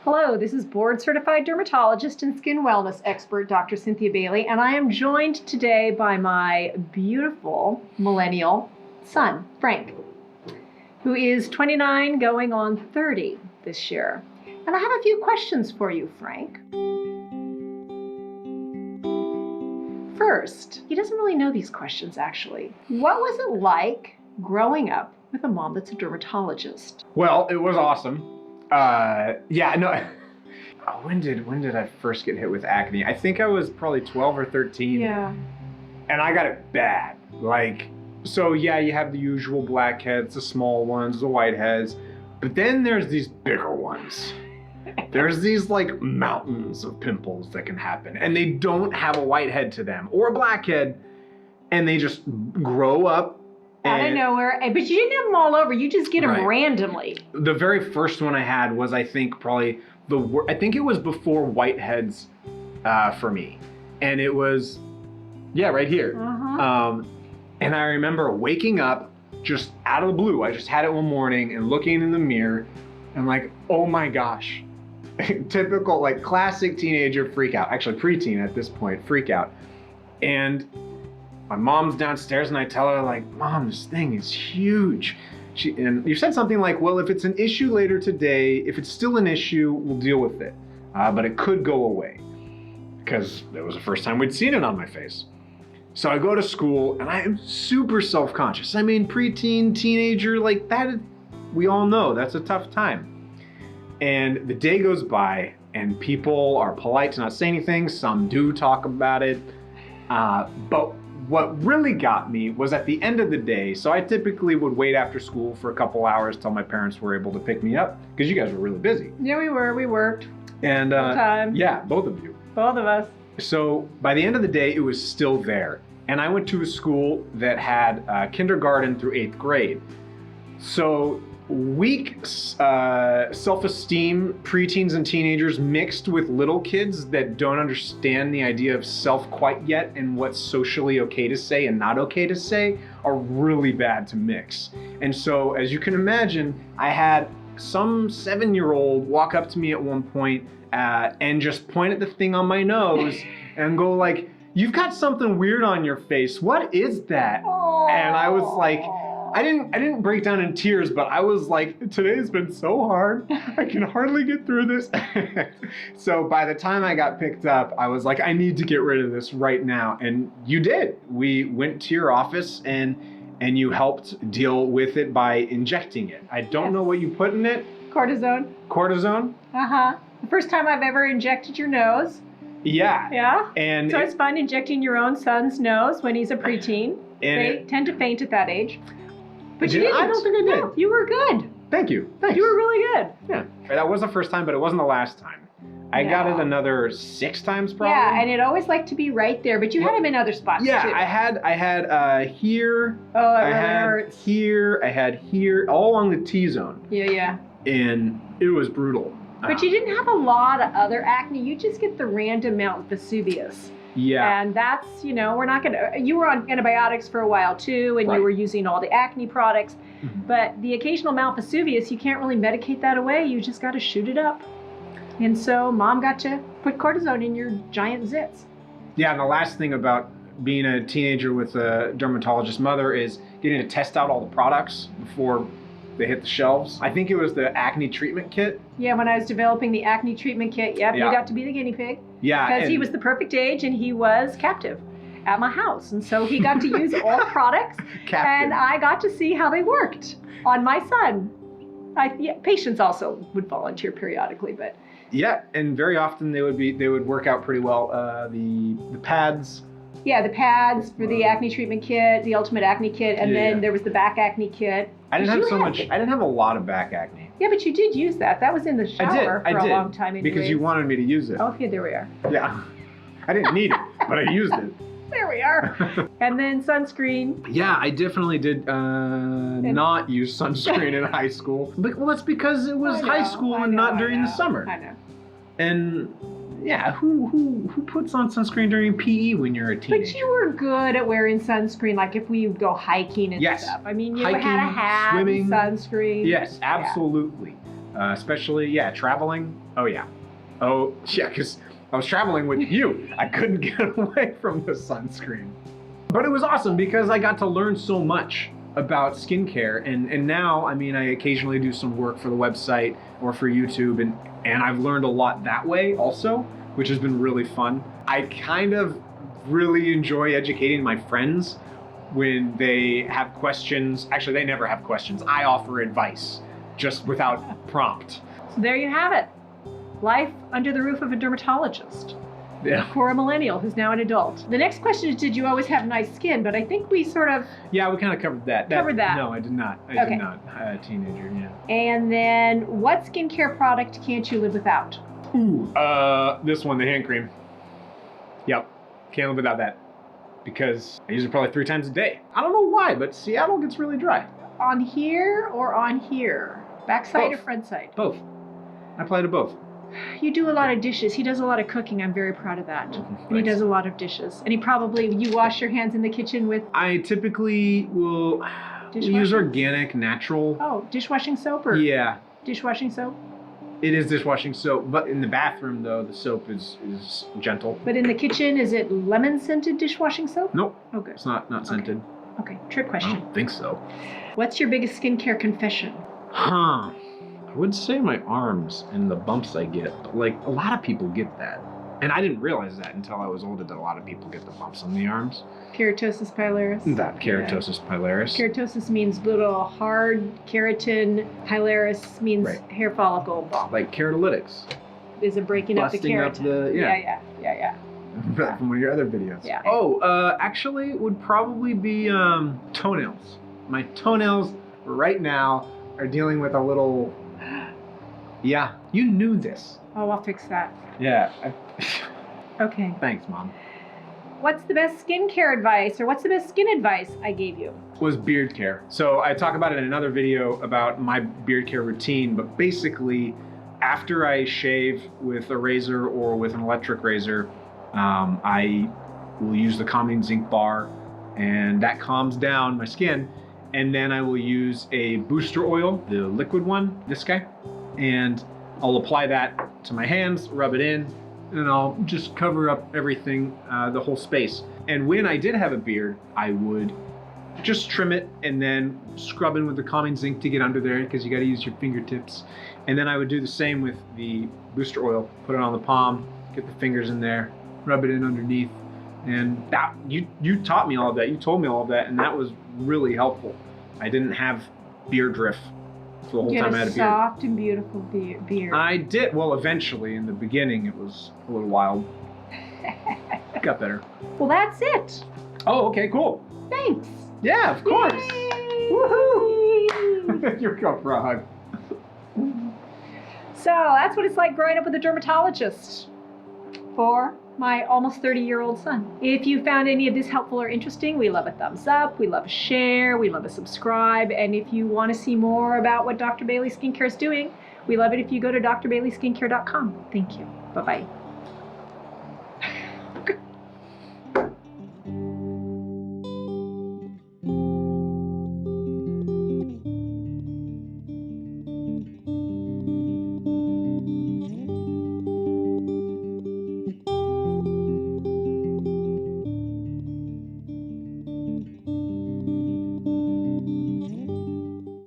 Hello, this is board-certified dermatologist and skin wellness expert, Dr. Cynthia Bailey, and I am joined today by my beautiful millennial son, Frank, who is 29 going on 30 this year. And I have a few questions for you, Frank. First, he doesn't really know these questions, actually. What was it like growing up with a mom that's a dermatologist? Well, it was awesome. When did I first get hit with acne? I think I was probably 12 or 13. Yeah. And I got it bad. You have the usual blackheads, the small ones, the whiteheads, but then there's these bigger ones. There's these like mountains of pimples that can happen, and they don't have a whitehead to them or a blackhead, and they just grow up out of nowhere. But you didn't have them all over. You just get them randomly. The very first one I had was, I think, probably I think it was before whiteheads for me, and it was right here. And I remember waking up just out of the blue. I just had it one morning and looking in the mirror and like, oh my gosh. Typical, like, classic teenager freak out. Actually, preteen at this point, freak out. And my mom's downstairs and I tell her, like, Mom, this thing is huge. And you said something like, well, if it's an issue later today, if it's still an issue, we'll deal with it. But it could go away. Because it was the first time we'd seen it on my face. So I go to school and I am super self-conscious. I mean, preteen, teenager, like that, we all know that's a tough time. And the day goes by and people are polite to not say anything. Some do talk about it. But what really got me was at the end of the day, so I typically would wait after school for a couple hours till my parents were able to pick me up, because you guys were really busy. Yeah, we were. We worked. And full time. Yeah, both of you. Both of us. So by the end of the day, it was still there. And I went to a school that had kindergarten through 8th grade. So weak self-esteem preteens and teenagers mixed with little kids that don't understand the idea of self quite yet and what's socially okay to say and not okay to say are really bad to mix. And so, as you can imagine, I had some 7-year-old walk up to me at one point and just point at the thing on my nose and go like, "You've got something weird on your face. What is that?" Aww. And I was like, I didn't break down in tears, but I was like, today's been so hard. I can hardly get through this. So by the time I got picked up, I was like, I need to get rid of this right now. And you did. We went to your office and you helped deal with it by injecting it. I don't know what you put in it. Cortisone. Cortisone? The first time I've ever injected your nose. Yeah. Yeah. And so it's fun injecting your own son's nose when he's a preteen. They tend to faint at that age. But you didn't. I don't think I did. No, you were good. Thank you. Thanks. You were really good. Yeah. That was the first time, but it wasn't the last time. I got it another 6 times probably. Yeah, and it always liked to be right there, but you had him in other spots too. Yeah, I had here. Oh, it I really had hurts. Here. I had here, all along the T-zone. Yeah. And it was brutal. But you didn't have a lot of other acne. You just get the random Mount Vesuvius. Yeah. And that's, we're not going to, you were on antibiotics for a while too, and you were using all the acne products, but the occasional Mount Vesuvius, you can't really medicate that away. You just got to shoot it up. And so Mom got to put cortisone in your giant zits. Yeah, and the last thing about being a teenager with a dermatologist mother is getting to test out all the products before they hit the shelves. I think it was the acne treatment kit. Yeah, when I was developing the acne treatment kit, you got to be the guinea pig. Yeah. Because he was the perfect age and he was captive at my house. And so he got to use all the products and I got to see how they worked on my son. Patients also would volunteer periodically, but. Yeah, and very often they would work out pretty well. The pads. Yeah, the pads for the acne treatment kit, the ultimate acne kit, and then there was the back acne kit. I didn't have so much. I didn't have a lot of back acne. Yeah, but you did use that. That was in the shower for a long time. Because you wanted me to use it. Okay, there we are. Yeah, I didn't need it, but I used it. There we are. And then sunscreen. Yeah, I definitely did not use sunscreen in high school. Well, that's because it was high school and not during the summer. I know. And yeah, who puts on sunscreen during PE when you're a teenager? But you were good at wearing sunscreen, like if we go hiking and stuff. I mean, you had a hat, swimming, and sunscreen. Yes, absolutely. especially, yeah, traveling. Oh, yeah. Oh, yeah, because I was traveling with you. I couldn't get away from the sunscreen. But it was awesome because I got to learn so much about skincare. And now, I mean, I occasionally do some work for the website or for YouTube, and I've learned a lot that way also, which has been really fun. I kind of really enjoy educating my friends when they have questions. Actually, they never have questions. I offer advice just without prompt. So there you have it. Life under the roof of a dermatologist. Yeah. For a millennial who's now an adult. The next question is, did you always have nice skin? But I think we sort of... Yeah, we kind of covered that. Covered that. No, I did not. I did not. A teenager, yeah. And then, what skincare product can't you live without? Ooh, this one, the hand cream. Yep, can't live without that. Because I use it probably 3 times a day. I don't know why, but Seattle gets really dry. On here or on here? Backside Both. or front side? Both. I apply to both. You do a lot of dishes. He does a lot of cooking. I'm very proud of that. And he does a lot of dishes. And you wash your hands in the kitchen with... I typically will use organic, natural. Oh, dishwashing soap or... Yeah. Dishwashing soap? It is dishwashing soap, but in the bathroom, though, the soap is gentle. But in the kitchen, is it lemon-scented dishwashing soap? Nope. Okay. It's not scented. Okay, trick I question. don't think so. What's your biggest skincare confession? Huh. I would say my arms and the bumps I get, but like a lot of people get that. And I didn't realize that until I was older, that a lot of people get the bumps on the arms. Keratosis pilaris. That keratosis pilaris. Keratosis means little hard keratin. Pilaris means hair follicle. Like keratolytics. Is it breaking up the Busting up keratin? the, yeah. Yeah. From one of your other videos. Yeah. Oh, actually, it would probably be toenails. My toenails right now are dealing with a little... Yeah, you knew this. Oh, I'll fix that. Yeah. Okay. Thanks, Mom. What's the best skincare advice, or what's the best skin advice I gave you? Was beard care. So I talk about it in another video about my beard care routine, but basically after I shave with a razor or with an electric razor, I will use the calming Zinc Bar, and that calms down my skin. And then I will use a booster oil, the liquid one, this guy, and I'll apply that to my hands, rub it in, and I'll just cover up everything, the whole space. And when I did have a beard, I would just trim it and then scrub in with the calming zinc to get under there, because you got to use your fingertips. And then I would do the same with the booster oil, put it on the palm, get the fingers in there, rub it in underneath. And that, you taught me all of that, you told me all of that, and that was really helpful. I didn't have beard drift for the whole time I had a beard. Soft and beautiful beard. I did. Well, eventually. In the beginning, it was a little wild. It got better. Well, that's it. Oh, okay, cool. Thanks. Yeah, of course. Yay. Woohoo! You're going for a hug. So that's what it's like growing up with a dermatologist for my almost 30-year-old son. If you found any of this helpful or interesting, we love a thumbs up, we love a share, we love a subscribe, and if you want to see more about what Dr. Bailey Skincare is doing, we love it if you go to drbaileyskincare.com. Thank you. Bye-bye.